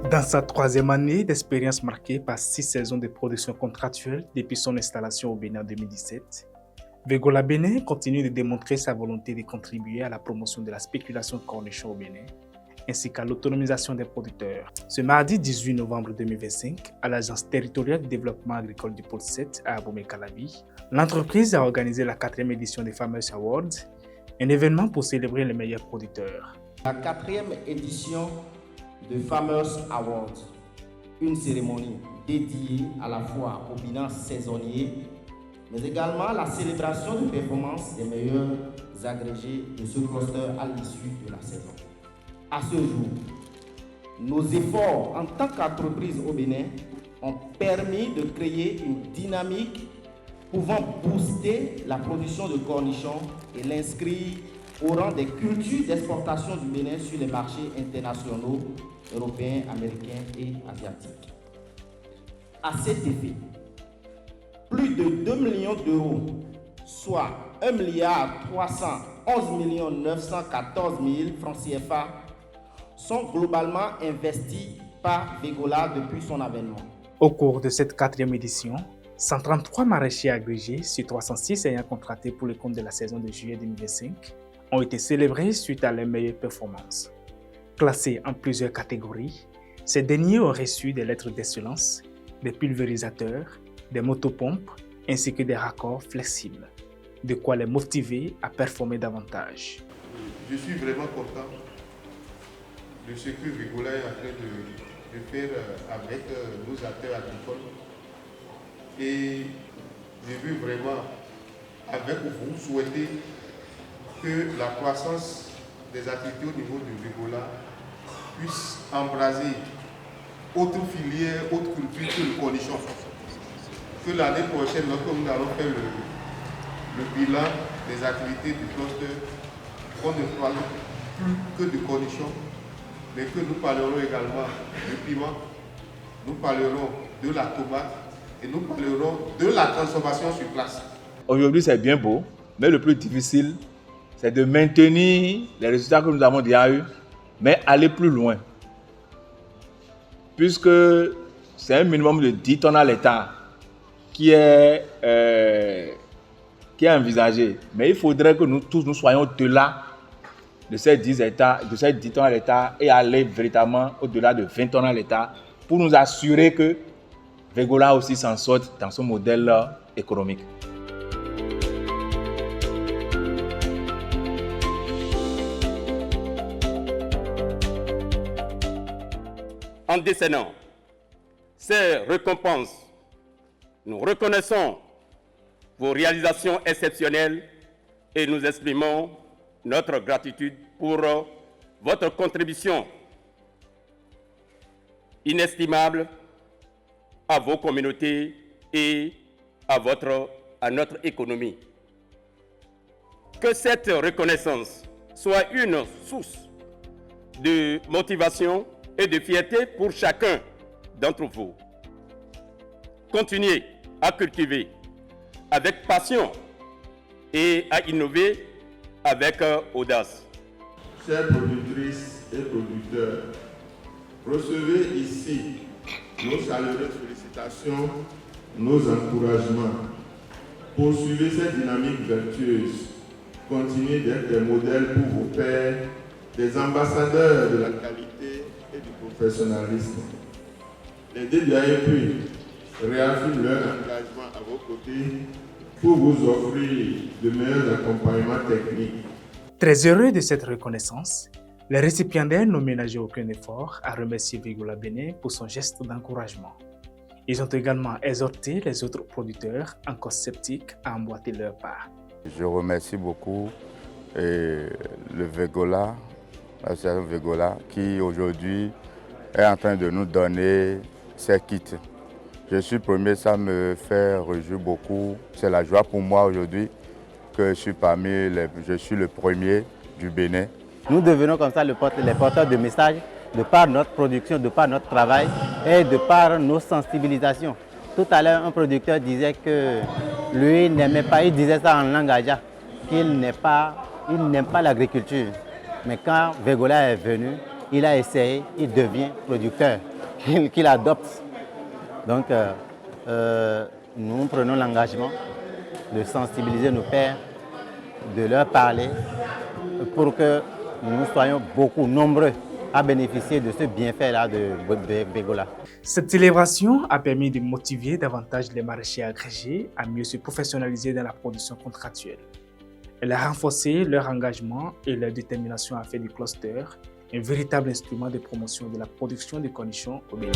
Dans sa troisième année d'expérience marquée par 6 saisons de production contractuelle depuis son installation au Bénin en 2017, Vegola Bénin continue de démontrer sa volonté de contribuer à la promotion de la spéculation cornichon au Bénin, ainsi qu'à l'autonomisation des producteurs. Ce mardi 18 novembre 2025, à l'Agence territoriale de développement agricole du Pôle 7 à Abomey-Calavi, l'entreprise a organisé la 4e édition des Farmers Awards, un événement pour célébrer les meilleurs producteurs. La 4e édition de Farmers Awards, une cérémonie dédiée à la fois au bilan saisonnier, mais également à la célébration de performances des meilleurs agrégés de ce cluster à l'issue de la saison. À ce jour, nos efforts en tant qu'entreprise au Bénin ont permis de créer une dynamique pouvant booster la production de cornichons et l'inscrire au rang des cultures d'exportation du Bénin sur les marchés internationaux, européens, américains et asiatiques. À cet effet, plus de 2 millions d'euros, soit 1 311 914 000 francs CFA, sont globalement investis par Vegola depuis son avènement. Au cours de cette 4e édition, 133 maraîchers agrégés sur 306 ayant contracté pour le compte de la saison de juillet 2025 ont été célébrés suite à leurs meilleures performances. Classés en plusieurs catégories, ces derniers ont reçu des lettres d'excellence, des pulvérisateurs, des motopompes ainsi que des raccords flexibles, de quoi les motiver à performer davantage. Je suis vraiment content de ce que Vegola est en train de faire avec nos acteurs agricoles. Et je veux vraiment, avec vous, souhaiter que la croissance des activités au niveau de Vegola puisse embraser autres filières, autres cultures que le cornichon. Que l'année prochaine, lorsque nous allons faire le bilan des activités du cluster, on ne parle plus que du cornichon, mais que nous parlerons également du piment, nous parlerons de la tomate et nous parlerons de la transformation sur place. Aujourd'hui, c'est bien beau, mais le plus difficile, c'est de maintenir les résultats que nous avons déjà eus, mais aller plus loin. Puisque c'est un minimum de 10 tonnes à l'hectare qui est envisagé. Mais il faudrait que nous tous nous soyons au-delà de ces 10 tonnes à l'hectare et aller véritablement au-delà de 20 tonnes à l'hectare pour nous assurer que Vegola aussi s'en sorte dans son modèle économique. En décernant ces récompenses, nous reconnaissons vos réalisations exceptionnelles et nous exprimons notre gratitude pour votre contribution inestimable à vos communautés et à notre économie. Que cette reconnaissance soit une source de motivation et de fierté pour chacun d'entre vous. Continuez à cultiver avec passion et à innover avec audace. Chères productrices et producteurs, recevez ici nos chaleureuses félicitations, nos encouragements. Poursuivez cette dynamique vertueuse. Continuez d'être des modèles pour vos pairs, des ambassadeurs de la qualité et du professionnalisme. Les DDAEP réaffirment leur engagement à vos côtés pour vous offrir de meilleurs accompagnements techniques. Très heureux de cette reconnaissance, les récipiendaires n'ont ménagé aucun effort à remercier Vegola Bénin pour son geste d'encouragement. Ils ont également exhorté les autres producteurs encore sceptiques à emboîter leur part. Je remercie beaucoup le Vegola, l'association Vegola, qui aujourd'hui est en train de nous donner ces kits. Je suis premier, ça me fait réjouir beaucoup. C'est la joie pour moi aujourd'hui que je suis le premier du Bénin. Nous devenons comme ça les porteurs de messages de par notre production, de par notre travail et de par nos sensibilisations. Tout à l'heure, un producteur disait que lui n'aimait pas, il disait ça en langue adja, qu'il n'aime pas l'agriculture. Mais quand Vegola est venu, il a essayé, il devient producteur. qu'il adopte. Donc, nous prenons l'engagement de sensibiliser nos pères, de leur parler pour que nous soyons beaucoup nombreux à bénéficier de ce bienfait-là de Végola. Cette célébration a permis de motiver davantage les maraîchers agrégés à mieux se professionnaliser dans la production contractuelle. Elle a renforcé leur engagement et leur détermination à faire du cluster un véritable instrument de promotion de la production de cornichons au Bénin.